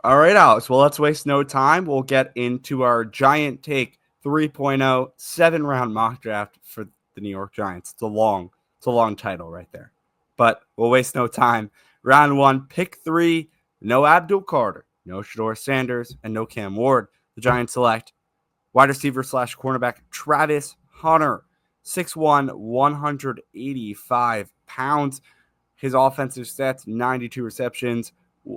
All right, Alex. Well, let's waste no time. We'll get into our Giant Take 3.0 7-round mock draft for the New York Giants. It's a long title right there. But we'll waste no time. Round one, pick three. No Abdul Carter, no Shador Sanders, and no Cam Ward. The Giants select wide receiver slash cornerback Travis Hunter, 6'1", 185 pounds. His offensive stats: 92 receptions,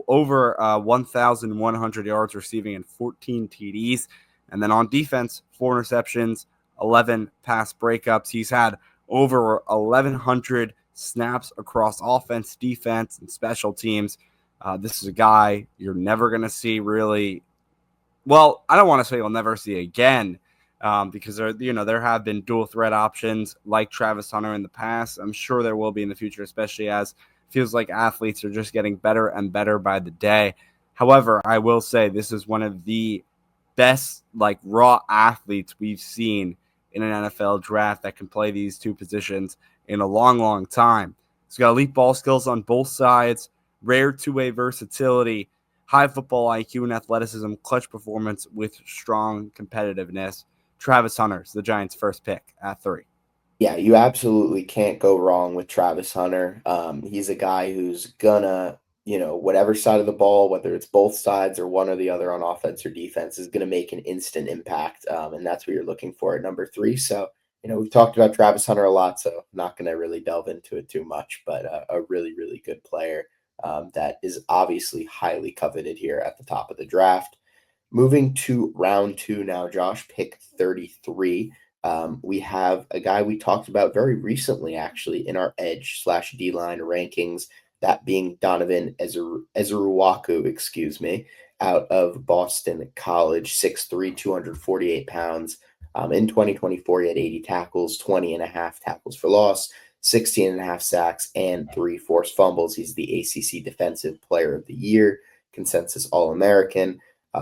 over 1,100 yards receiving, and 14 TDs. And then on defense, 4 interceptions, 11 pass breakups. He's had over 1,100 snaps across offense, defense, and special teams. This is a guy you're never going to see really. Well, I don't want to say you'll never see again, because there have been dual threat options like Travis Hunter in the past. I'm sure there will be in the future, especially as it feels like athletes are just getting better and better by the day. However, I will say this is one of the best raw athletes we've seen in an NFL draft that can play these two positions in a long, long time. He's got elite ball skills on both sides, rare two-way versatility, high football IQ and athleticism, clutch performance with strong competitiveness. Travis Hunter's the Giants' first pick at 3. Yeah, you absolutely can't go wrong with Travis Hunter. He's a guy who's gonna, whatever side of the ball, whether it's both sides or one or the other on offense or defense, is gonna make an instant impact. And that's what you're looking for at number 3. So, we've talked about Travis Hunter a lot, so not gonna really delve into it too much, but a really, really good player that is obviously highly coveted here at the top of the draft. Moving to round 2 now, Josh, pick 33. We have a guy we talked about very recently, actually, in our edge slash D line rankings, that being Donovan Ezeruwaku, excuse me, out of Boston College, 6'3", 248 pounds. In 2024, he had 80 tackles, 20 and a half tackles for loss, 16 and a half sacks, and 3 forced fumbles. He's the ACC Defensive Player of the Year, consensus All-American.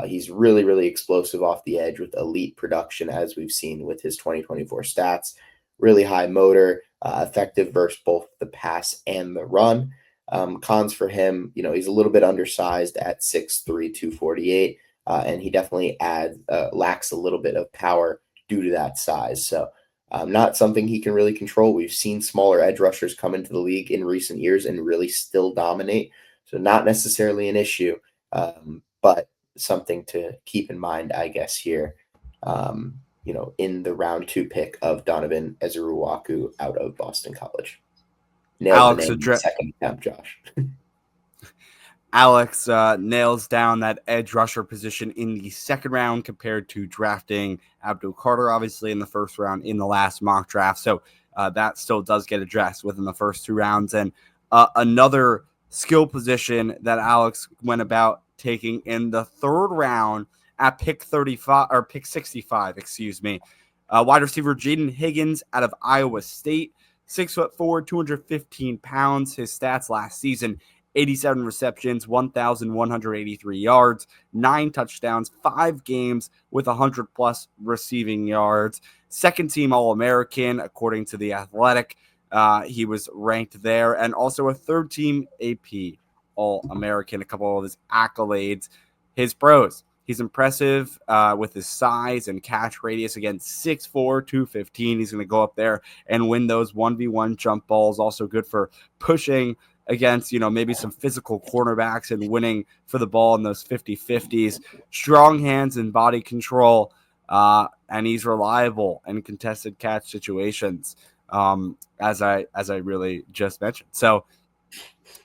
He's really, really explosive off the edge with elite production, as we've seen with his 2024 stats. Really high motor, effective versus both the pass and the run. Cons for him, he's a little bit undersized at 6'3", 248, and he definitely lacks a little bit of power due to that size. So not something he can really control. We've seen smaller edge rushers come into the league in recent years and really still dominate. So not necessarily an issue, but something to keep in mind, I guess, here, in the round 2 pick of Donovan Ezeruwaku out of Boston College. Nailed the Alex name in the second attempt, Josh. Alex nails down that edge rusher position in the second round compared to drafting Abdul Carter, obviously, in the first round in the last mock draft. So that still does get addressed within the first 2 rounds. And another skill position that Alex went about taking in the third round at pick 35 or pick 65, excuse me. Wide receiver Jaden Higgins out of Iowa State, 6'4", 215 pounds. His stats last season: 87 receptions, 1,183 yards, 9 touchdowns, 5 games with 100-plus receiving yards. Second team All-American, according to The Athletic. He was ranked there. And also a third team AP All-American, a couple of his accolades. His pros: he's impressive with his size and catch radius. Again, 6'4", 215. He's going to go up there and win those 1v1 jump balls. Also good for pushing against, maybe some physical cornerbacks and winning for the ball in those 50-50s. Strong hands and body control, and he's reliable in contested catch situations, as I really just mentioned. So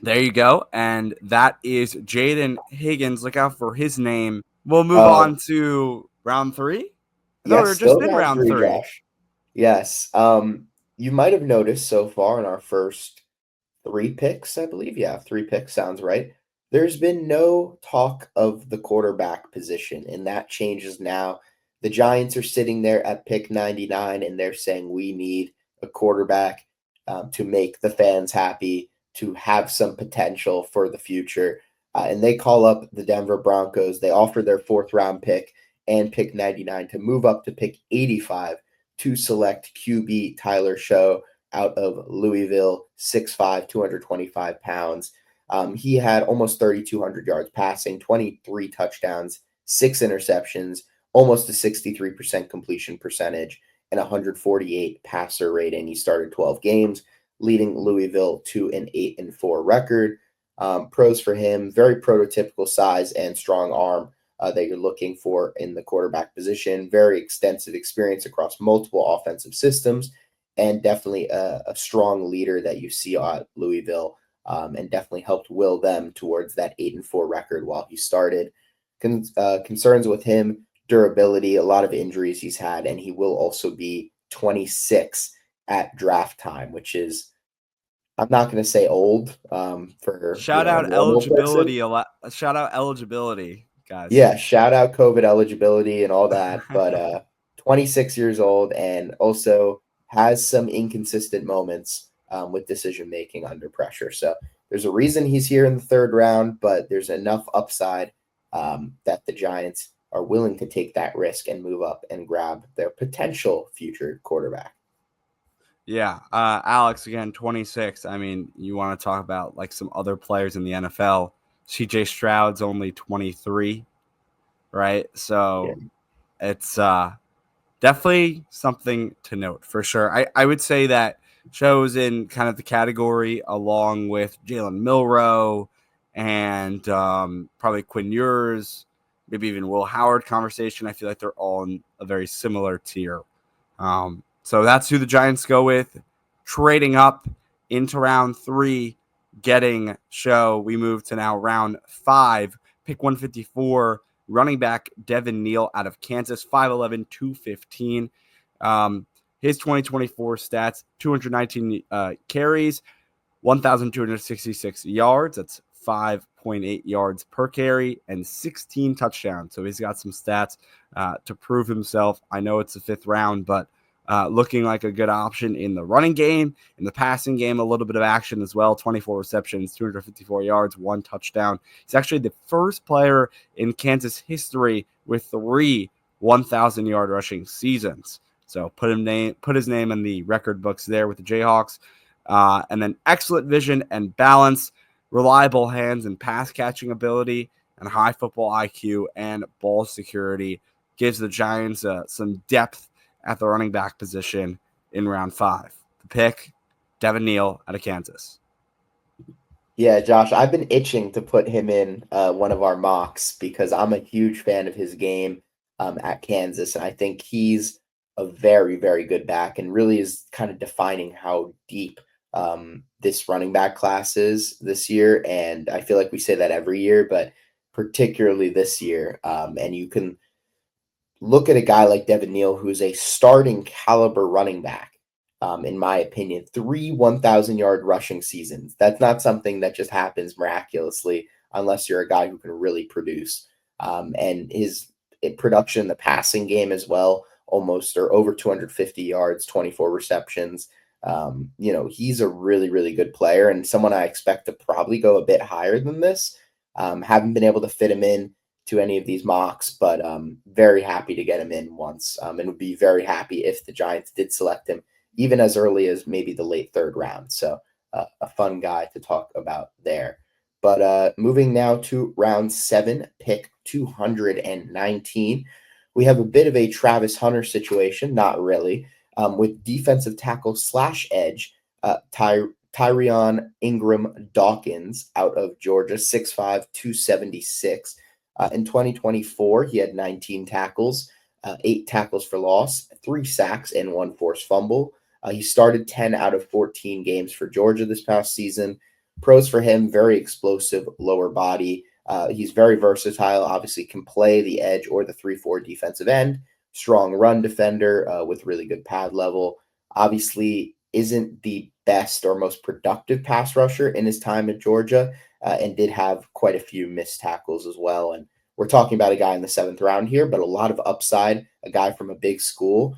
there you go. And that is Jaden Higgins. Look out for his name. We'll move on to round 3. I thought we Yes, were just still in round round 3, 3. Josh. Yes. You might have noticed so far in our first 3 picks, I believe. Yeah, 3 picks sounds right. There's been no talk of the quarterback position, and that changes now. The Giants are sitting there at pick 99, and they're saying we need a quarterback to make the fans happy, to have some potential for the future. And they call up the Denver Broncos. They offer their 4th round pick and pick 99 to move up to pick 85 to select QB Tyler Show out of Louisville, 6'5", 225 pounds. He had almost 3,200 yards passing, 23 touchdowns, 6 interceptions, almost a 63% completion percentage, and 148 passer rating. He started 12 games, leading Louisville to an 8-4 record. Pros for him: very prototypical size and strong arm that you're looking for in the quarterback position. Very extensive experience across multiple offensive systems, and definitely a strong leader that you see at Louisville, and definitely helped will them towards that 8-4 record while he started. Concerns with him: durability, a lot of injuries he's had, and he will also be 26 at draft time, which is, I'm not going to say old, for Shout a out normal person. eligibility a lot. Shout out eligibility, guys. Yeah, shout out COVID eligibility and all that, but 26 years old, and also has some inconsistent moments with decision making under pressure. So there's a reason he's here in the third round, but there's enough upside that the Giants are willing to take that risk and move up and grab their potential future quarterback. Yeah, Alex again, 26. I mean, you want to talk about like some other players in the NFL. CJ Stroud's only 23, right? Yeah. So it's definitely something to note for sure. I would say that shows in kind of the category along with Jalen Milroe and probably Quinn Ewers, maybe even Will Howard conversation. I feel like they're all in a very similar tier. So that's who the Giants go with. Trading up into round 3, getting show. We move to now round 5, pick 154. Running back Devin Neal out of Kansas, 5'11", 215. His 2024 stats: 219 carries, 1,266 yards. That's 5.8 yards per carry and 16 touchdowns. So he's got some stats to prove himself. I know it's the 5th round, but looking like a good option in the running game. In the passing game, a little bit of action as well. 24 receptions, 254 yards, 1 touchdown. He's actually the first player in Kansas history with 3 1,000-yard rushing seasons. So put his name in the record books there with the Jayhawks. And then excellent vision and balance, reliable hands and pass catching ability, and high football IQ and ball security gives the Giants some depth at the running back position in round 5. The pick, Devin Neal out of Kansas. Yeah, Josh, I've been itching to put him in one of our mocks because I'm a huge fan of his game at Kansas, and I think he's a very, very good back and really is kind of defining how deep this running back class is this year. And I feel like we say that every year, but particularly this year. And you can look at a guy like Devin Neal, who's a starting caliber running back, in my opinion, 3 1,000-yard rushing seasons. That's not something that just happens miraculously unless you're a guy who can really produce. And his production in the passing game as well, almost or over 250 yards, 24 receptions. He's a really, really good player and someone I expect to probably go a bit higher than this. Haven't been able to fit him in to any of these mocks, but very happy to get him in once, and would be very happy if the Giants did select him even as early as maybe the late 3rd round. So a fun guy to talk about there. But moving now to round 7, pick 219, we have a bit of a Travis Hunter situation, not really, with defensive tackle / edge Tyrion Ingram Dawkins out of Georgia, 6'5", 276. In 2024, he had 19 tackles, 8 tackles for loss, 3 sacks, and 1 forced fumble. He started 10 out of 14 games for Georgia this past season. Pros for him: very explosive lower body. He's very versatile, obviously can play the edge or the 3-4 defensive end. Strong run defender with really good pad level. Obviously isn't the best or most productive pass rusher in his time at Georgia, and did have quite a few missed tackles as well. And we're talking about a guy in the 7th round here, but a lot of upside, a guy from a big school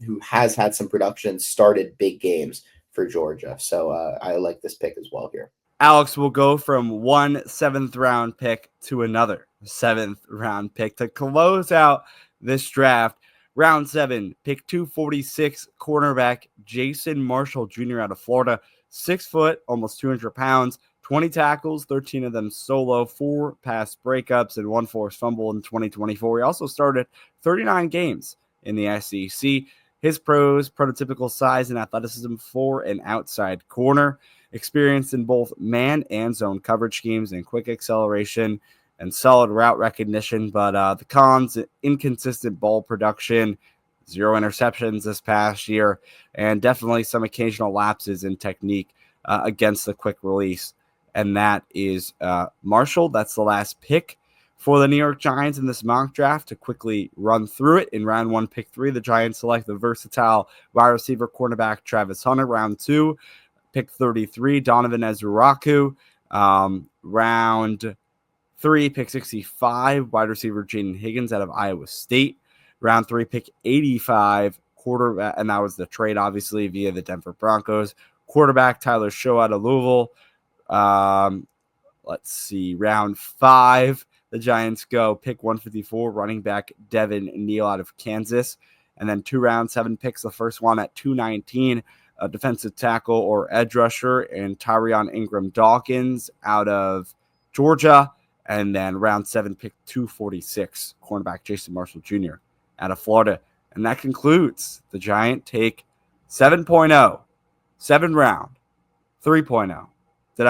who has had some production, started big games for Georgia. So I like this pick as well here. Alex will go from one 7th round pick to another 7th round pick to close out this draft. Round 7, pick 246, cornerback Jason Marshall Jr. out of Florida, 6 foot, almost 200 pounds, 20 tackles, 13 of them solo, 4 pass breakups, and 1 forced fumble in 2024. He also started 39 games in the SEC. His pros, prototypical size and athleticism for an outside corner, experience in both man and zone coverage schemes, and quick acceleration and solid route recognition. But the cons, inconsistent ball production, 0 interceptions this past year, and definitely some occasional lapses in technique against the quick release. And that is Marshall. That's the last pick for the New York Giants in this mock draft. To quickly run through it, in round 1, pick 3, the Giants select the versatile wide receiver cornerback Travis Hunter. Round 2, pick 33, Donovan Ezuraku. Round 3, pick 65, wide receiver Jaden Higgins out of Iowa State. Round 3, pick 85, quarterback, and that was the trade, obviously, via the Denver Broncos. Quarterback Tyler Show out of Louisville. Let's see. Round 5, the Giants go pick 154, running back Devin Neal out of Kansas. And then 2 round 7 picks. The first one at 219, a defensive tackle or edge rusher, and Tyrion Ingram Dawkins out of Georgia. And then round 7, pick 246, cornerback Jason Marshall Jr. out of Florida. And that concludes the Giant take 7.0, 7 round, 3.0. Did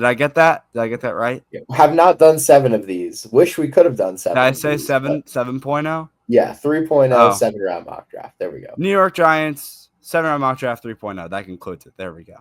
I get that? Did I get that right? Have not done 7 of these. Wish we could have done 7. Did I say 7.0? Yeah, 3.0, 7 round mock draft. There we go. New York Giants, 7 round mock draft 3.0. That concludes it. There we go.